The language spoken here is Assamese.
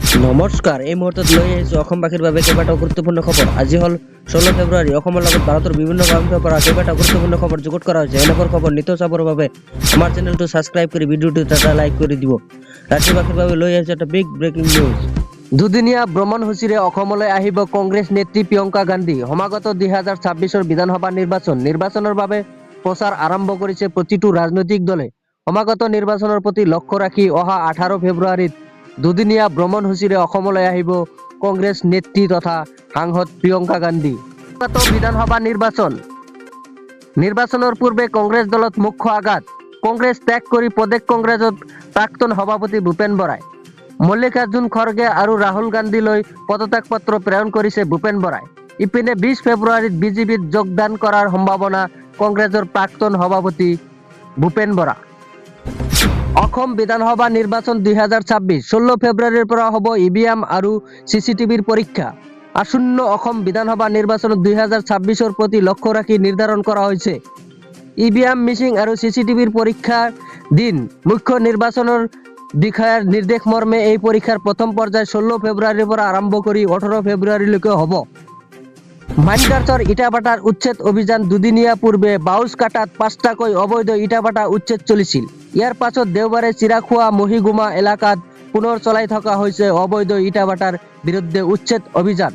নমস্কাৰ, এই মুহূৰ্তত লৈ আহিছোঁ অসমবাসীৰ বাবে কেইবাটাও গুৰুত্বপূৰ্ণ খবৰ। আজি হ'ল 16 ফেব্ৰুৱাৰী। অসমৰ লগত ভাৰতৰ বিভিন্ন প্ৰান্তৰ পৰা কেইবাটাও গুৰুত্বপূৰ্ণ খবৰ যুগুত কৰা হৈছে। এনেকুৱা খবৰ নিতৌ চাবৰ বাবে আমাৰ চেনেলটো ছাবস্ক্ৰাইব কৰি ভিডিঅ'টো এটা লাইক কৰি দিব। ৰাজ্যবাসীৰ বাবে লৈ আহিছোঁ এটা বিগ ব্ৰেকিং নিউজ। দুদিনীয়া ভ্ৰমণসূচীৰে অসমলৈ আহিব কংগ্ৰেছ নেত্ৰী প্ৰিয়ংকা গান্ধী। সমাগত 2026 বিধানসভা নিৰ্বাচনৰ বাবে প্ৰচাৰ আৰম্ভ কৰিছে প্ৰতিটো ৰাজনৈতিক দলে। সমাগত নিৰ্বাচনৰ প্ৰতি লক্ষ্য ৰাখি অহা 18 ফেব্ৰুৱাৰীত দুদিনীয়া ভ্ৰমণসূচীৰে অসমলৈ আহিব কংগ্ৰেছ নেত্ৰী তথা সাংসদ প্ৰিয়ংকা গান্ধী। বিধানসভা নিৰ্বাচনৰ পূৰ্বে কংগ্ৰেছ দলত মুখ্য আঘাত। কংগ্ৰেছ ত্যাগ কৰি প্ৰদেশ কংগ্ৰেছত প্ৰাক্তন সভাপতি ভূপেন বৰাই। মল্লিকাৰ্জুন খৰগে আৰু ৰাহুল গান্ধীলৈ পদত্যাগ পত্ৰ প্ৰেৰণ কৰিছে ভূপেন বৰাই। ইপিনে 20 ফেব্ৰুৱাৰীত বিজেপিত যোগদান কৰাৰ সম্ভাৱনা কংগ্ৰেছৰ প্ৰাক্তন সভাপতি ভূপেন বৰা। অসম বিধানসভা নিৰ্বাচন 2026 16 ফেব্ৰুৱাৰীৰ পৰা হ'ব ইভিএম আৰু চিচিটিভিৰ পৰীক্ষা। আসন্ন অসম বিধানসভা নিৰ্বাচন 2026ৰ প্ৰতি লক্ষ্য ৰাখি নিৰ্ধাৰণ কৰা হৈছে ইভিএম মিচিং আৰু চিচিটিভিৰ পৰীক্ষাৰ দিন। মুখ্য নিৰ্বাচনৰ বিষয়াৰ নিৰ্দেশ মৰ্মে এই পৰীক্ষাৰ প্ৰথম পৰ্যায় 16 ফেব্ৰুৱাৰীৰ পৰা আৰম্ভ কৰি 18 ফেব্ৰুৱাৰীলৈকে হ'ব। মাইনকাৰ্ছৰ ইটাভাটাৰ উচ্ছেদ অভিযান দুদিনীয়া পূৰ্বে বাউচকাটাত 5টাকৈ অবৈধ ইটাভাটা উচ্ছেদ চলিছিল। ইয়াৰ পাছত দেওবাৰে চিৰাখোৱা মহিগুমা এলেকাত পুনৰ চলাই থকা হৈছে অবৈধ ইটাভাটাৰ বিৰুদ্ধে উচ্ছেদ অভিযান।